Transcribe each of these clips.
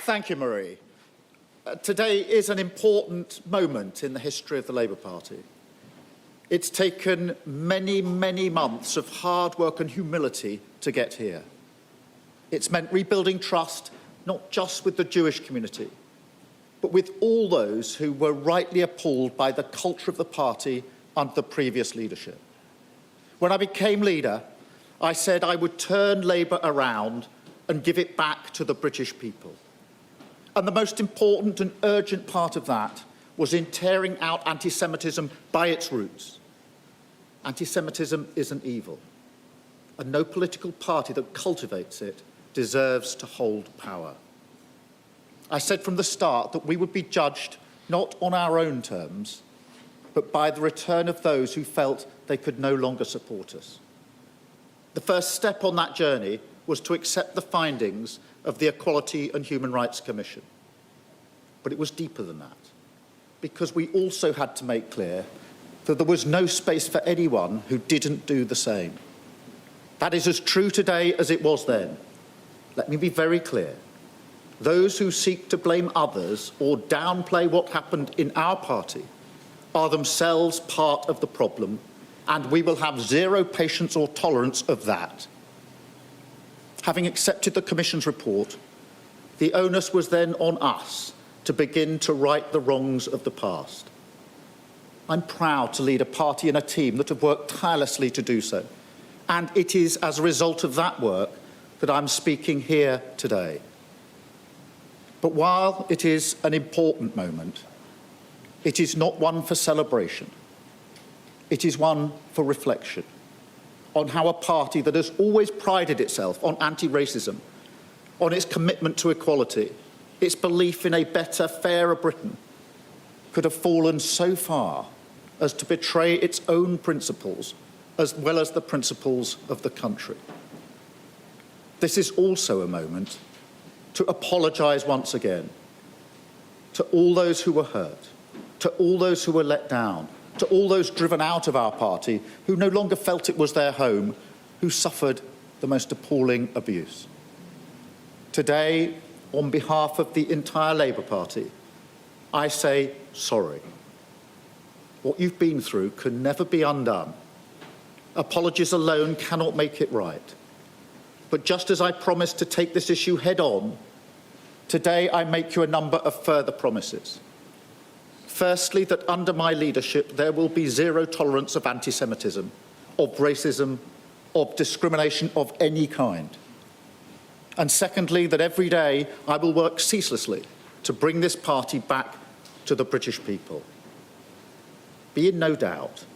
Thank you, Marie. Today is an important moment in the history of the Labour Party. It's taken many, many months of hard work and humility to get here. It's meant rebuilding trust, not just with the Jewish community, but with all those who were rightly appalled by the culture of the party under the previous leadership. When I became leader, I said I would turn Labour around and give it back to the British people. And the most important and urgent part of that was in tearing out anti-Semitism by its roots. Anti-Semitism isn't evil, and no political party that cultivates it deserves to hold power. I said from the start that we would be judged not on our own terms, but by the return of those who felt they could no longer support us. The first step on that journey was to accept the findings of the Equality and Human Rights Commission. But it was deeper than that, because we also had to make clear that there was no space for anyone who didn't do the same. That is as true today as it was then. Let me be very clear. Those who seek to blame others or downplay what happened in our party are themselves part of the problem, and we will have zero patience or tolerance of that. Having accepted the Commission's report, the onus was then on us to begin to right the wrongs of the past. I'm proud to lead a party and a team that have worked tirelessly to do so, and it is as a result of that work that I'm speaking here today. But while it is an important moment, it is not one for celebration. It is one for reflection on how a party that has always prided itself on anti-racism, on its commitment to equality, its belief in a better, fairer Britain, could have fallen so far as to betray its own principles as well as the principles of the country. This is also a moment to apologise once again to all those who were hurt, to all those who were let down, to all those driven out of our party who no longer felt it was their home, who suffered the most appalling abuse. Today, on behalf of the entire Labour Party, I say sorry. What you've been through can never be undone. Apologies alone cannot make it right. But just as I promised to take this issue head on, today I make you a number of further promises. Firstly, that under my leadership there will be zero tolerance of anti-Semitism, of racism, of discrimination of any kind. And secondly, that every day I will work ceaselessly to bring this party back to the British people. Be in no doubt,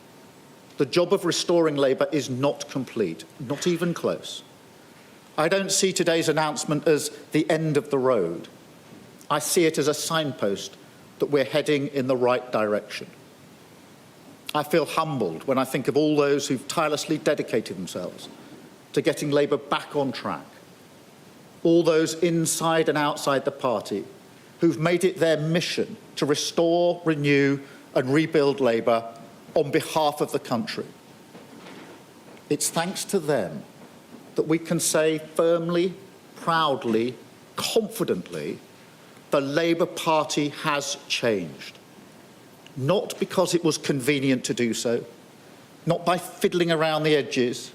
the job of restoring Labour is not complete, not even close. I don't see today's announcement as the end of the road. I see it as a signpost that we're heading in the right direction. I feel humbled when I think of all those who've tirelessly dedicated themselves to getting Labour back on track. All those inside and outside the party who've made it their mission to restore, renew and rebuild Labour on behalf of the country. It's thanks to them that we can say firmly, proudly, confidently, the Labour Party has changed. Not because it was convenient to do so, not by fiddling around the edges,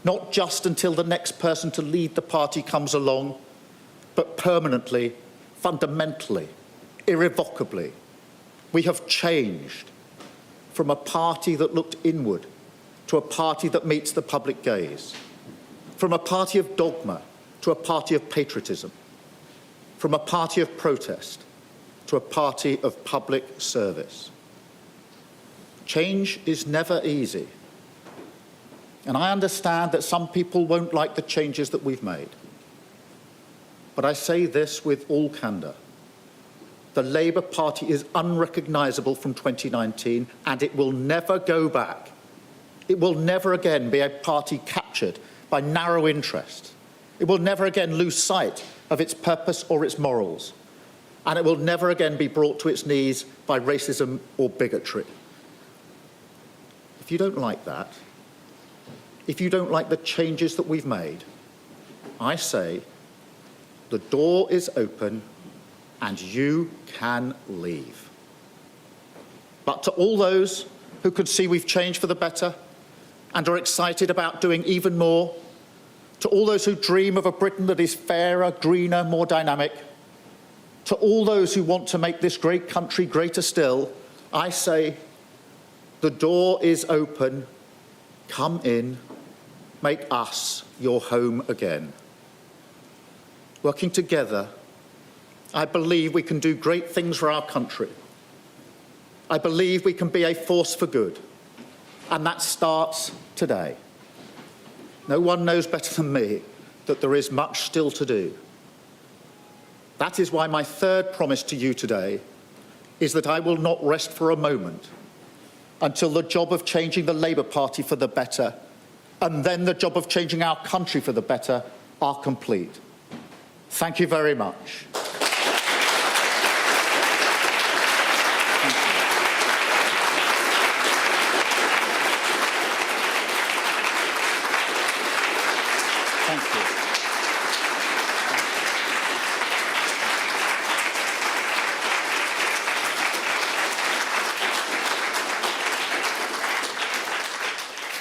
not just until the next person to lead the party comes along, but permanently, fundamentally, irrevocably. We have changed from a party that looked inward to a party that meets the public gaze, from a party of dogma to a party of patriotism, from a party of protest to a party of public service. Change is never easy, and I understand that some people won't like the changes that we've made. But I say this with all candour. The Labour Party is unrecognisable from 2019, and it will never go back. It will never again be a party captured by narrow interests. It will never again lose sight of its purpose or its morals. And it will never again be brought to its knees by racism or bigotry. If you don't like that, if you don't like the changes that we've made, I say the door is open and you can leave. But to all those who could see we've changed for the better and are excited about doing even more, to all those who dream of a Britain that is fairer, greener, more dynamic, to all those who want to make this great country greater still, I say, the door is open, come in, make us your home again. Working together, I believe we can do great things for our country. I believe we can be a force for good, and that starts today. No one knows better than me that there is much still to do. That is why my third promise to you today is that I will not rest for a moment until the job of changing the Labour Party for the better and then the job of changing our country for the better are complete. Thank you very much. Thank you.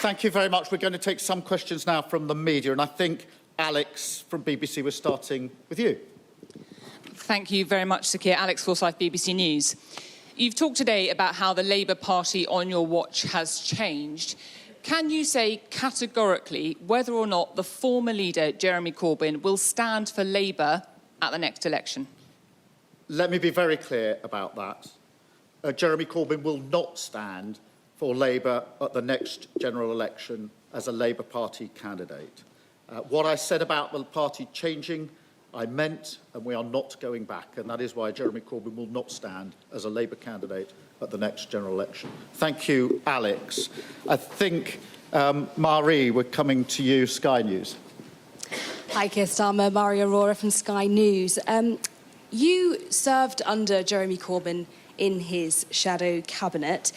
Thank you very much. We're going to take some questions now from the media, and I think Alex from BBC, we're starting with you. Thank you very much, Sir Keir. Alex Forsyth, BBC News. You've talked today about how the Labour Party on your watch has changed. Can you say categorically whether or not the former leader, Jeremy Corbyn, will stand for Labour at the next election? Let me be very clear about that. Jeremy Corbyn will not stand for Labour at the next general election as a Labour Party candidate. What I said about the party changing, I meant, and we are not going back, and that is why Jeremy Corbyn will not stand as a Labour candidate at the next general election. Thank you, Alex. I think, Marie, we're coming to you, Sky News. Hi, Keir Starmer, Marie Aurora from Sky News. You served under Jeremy Corbyn in his shadow cabinet.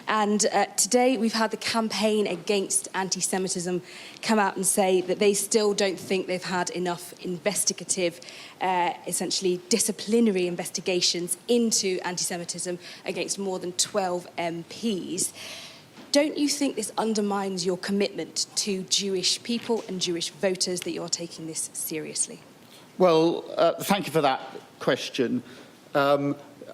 And today we've had the campaign against anti-Semitism come out and say that they still don't think they've had enough investigative, essentially disciplinary investigations into anti-Semitism against more than 12 MPs. Don't you think this undermines your commitment to Jewish people and Jewish voters that you're taking this seriously? Well, thank you for that question.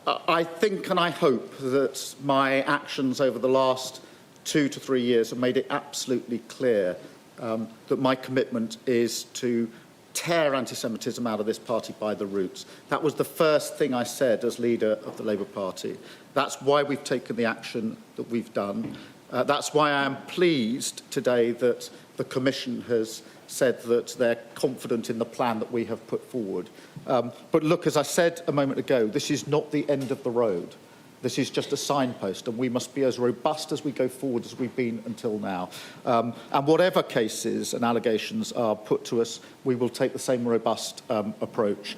I think and I hope that my actions over the last 2 to 3 years have made it absolutely clear that my commitment is to tear anti-Semitism out of this party by the roots. That was the first thing I said as leader of the Labour Party. That's why we've taken the action that we've done. That's why I am pleased today that the Commission has said that they're confident in the plan that we have put forward. But look, as I said a moment ago, this is not the end of the road. This is just a signpost, and we must be as robust as we go forward as we've been until now. And whatever cases and allegations are put to us, we will take the same robust approach.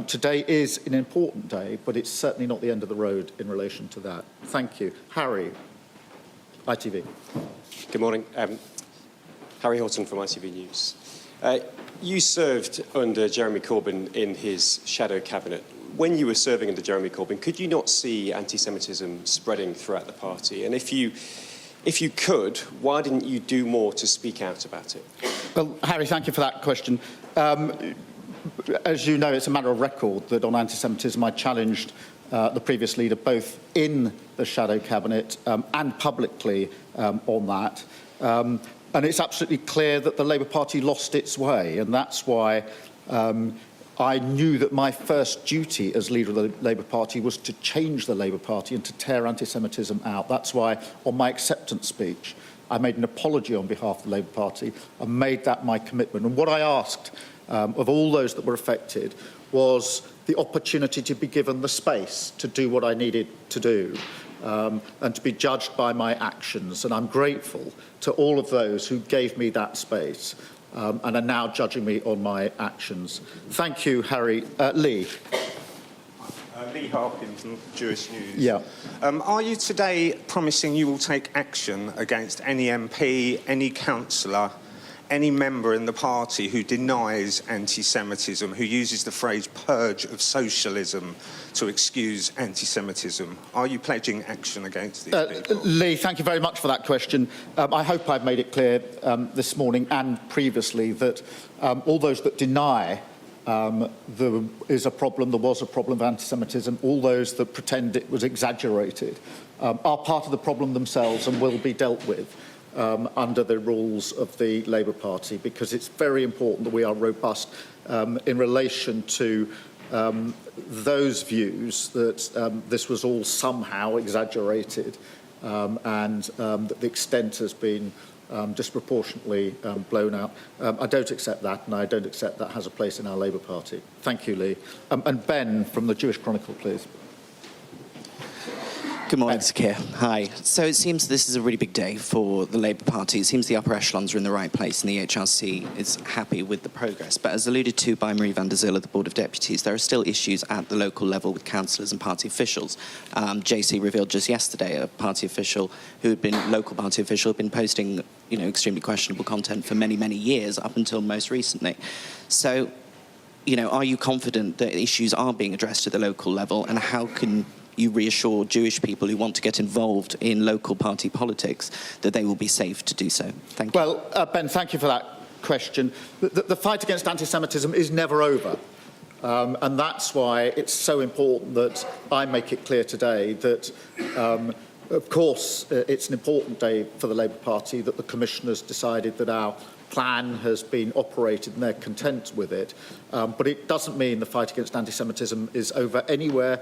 Today is an important day, but it's certainly not the end of the road in relation to that. Thank you. Harry, ITV. Good morning. Harry Horton from ITV News. You served under Jeremy Corbyn in his shadow cabinet. When you were serving under Jeremy Corbyn, could you not see anti-Semitism spreading throughout the party? And if you could, why didn't you do more to speak out about it? Well, Harry, thank you for that question. As you know, it's a matter of record that on anti-Semitism I challenged the previous leader both in the shadow cabinet and publicly on that. And it's absolutely clear that the Labour Party lost its way, and that's why I knew that my first duty as leader of the Labour Party was to change the Labour Party and to tear anti-Semitism out. That's why, on my acceptance speech, I made an apology on behalf of the Labour Party and made that my commitment. And what I asked of all those that were affected was the opportunity to be given the space to do what I needed to do. And to be judged by my actions. And I'm grateful to all of those who gave me that space and are now judging me on my actions. Thank you, Harry. Lee. Lee Harkin from Jewish News. Yeah. Are you today promising you will take action against any MP, any councillor, any member in the party who denies anti-Semitism, who uses the phrase purge of socialism to excuse anti-Semitism? Are you pledging action against these people? Lee, thank you very much for that question. I hope I've made it clear this morning and previously that all those that deny there is a problem, there was a problem of anti-Semitism, all those that pretend it was exaggerated are part of the problem themselves and will be dealt with under the rules of the Labour Party, because it's very important that we are robust in relation to those views that this was all somehow exaggerated and that the extent has been disproportionately blown out. I don't accept that, and I don't accept that has a place in our Labour Party. Thank you, Lee. And Ben from the Jewish Chronicle, please. Good morning, Sir Keir. Hi. So it seems this is a really big day for the Labour Party. It seems the upper echelons are in the right place and the HRC is happy with the progress. But as alluded to by Marie van der Zyl at the Board of Deputies, there are still issues at the local level with councillors and party officials. JC revealed just yesterday a party official local party official, had been posting, extremely questionable content for many, many years up until most recently. So, are you confident that issues are being addressed at the local level, and how can you reassure Jewish people who want to get involved in local party politics that they will be safe to do so? Thank you. Well, Ben, thank you for that question. The fight against anti-Semitism is never over. And that's why it's so important that I make it clear today that, of course, it's an important day for the Labour Party that the Commissioners decided that our plan has been operated and they're content with it. But it doesn't mean the fight against anti-Semitism is over anywhere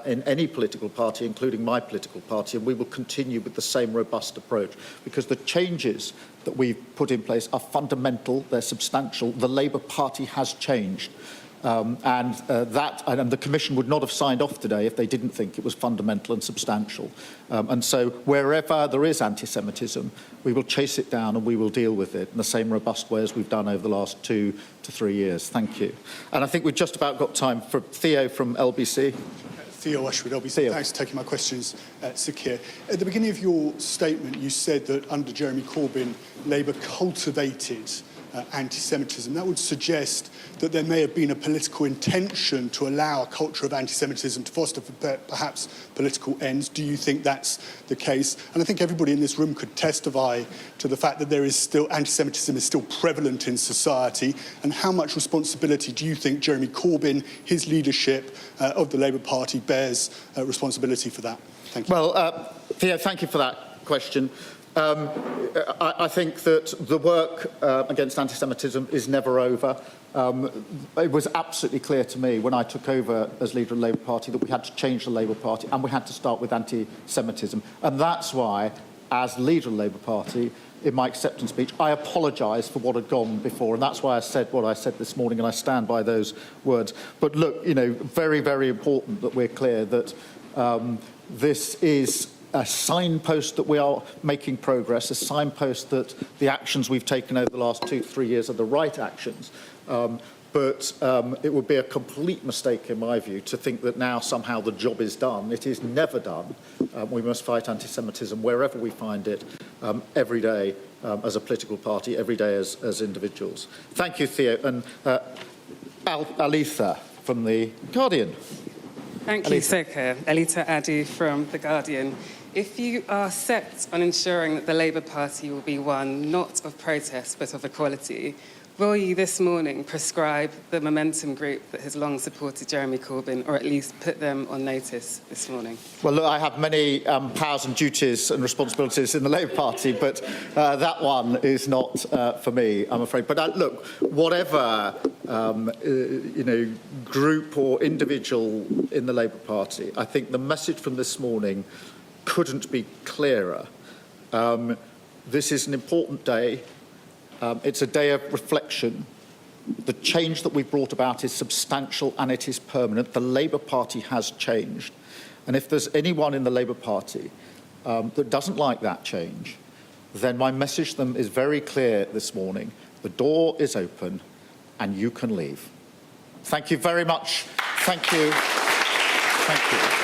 in any political party, including my political party, and we will continue with the same robust approach, because the changes that we've put in place are fundamental, they're substantial. The Labour Party has changed. And the Commission would not have signed off today if they didn't think it was fundamental and substantial. And so wherever there is anti-Semitism, we will chase it down and we will deal with it in the same robust way as we've done over the last 2 to 3 years. Thank you. And I think we've just about got time for Theo from LBC. Theo Ashwood, LBC. Theo. Thanks for taking my questions, Sir Keir. At the beginning of your statement, you said that under Jeremy Corbyn, Labour cultivated anti-Semitism. That would suggest that there may have been a political intention to allow a culture of anti-Semitism to foster perhaps political ends. Do you think that's the case? And I think everybody in this room could testify to the fact that there is still anti-Semitism is still prevalent in society. And how much responsibility do you think Jeremy Corbyn, his leadership of the Labour Party, bears responsibility for that? Thank you. Well, Theo, thank you for that question. I think that the work against anti-Semitism is never over. It was absolutely clear to me when I took over as leader of the Labour Party that we had to change the Labour Party and we had to start with anti-Semitism. And that's why, as leader of the Labour Party, in my acceptance speech, I apologised for what had gone before, and that's why I said what I said this morning, and I stand by those words. But look, very, very important that we're clear that this is a signpost that we are making progress, a signpost that the actions we've taken over the last 2 to 3 years are the right actions. But it would be a complete mistake, in my view, to think that now somehow the job is done. It is never done. We must fight anti-Semitism wherever we find it, every day as a political party, every day as individuals. Thank you, Theo. And Alitha from The Guardian. Thank you, Sir Keir. Alita Adu from The Guardian. If you are set on ensuring that the Labour Party will be one not of protest but of equality, will you this morning prescribe the Momentum Group that has long supported Jeremy Corbyn, or at least put them on notice this morning? Well, look, I have many powers and duties and responsibilities in the Labour Party, but that one is not for me, I'm afraid. But look, whatever group or individual in the Labour Party, I think the message from this morning couldn't be clearer. This is an important day. It's a day of reflection. The change that we've brought about is substantial and it is permanent. The Labour Party has changed. And if there's anyone in the Labour Party that doesn't like that change, then my message to them is very clear this morning. The door is open and you can leave. Thank you very much. Thank you. Thank you.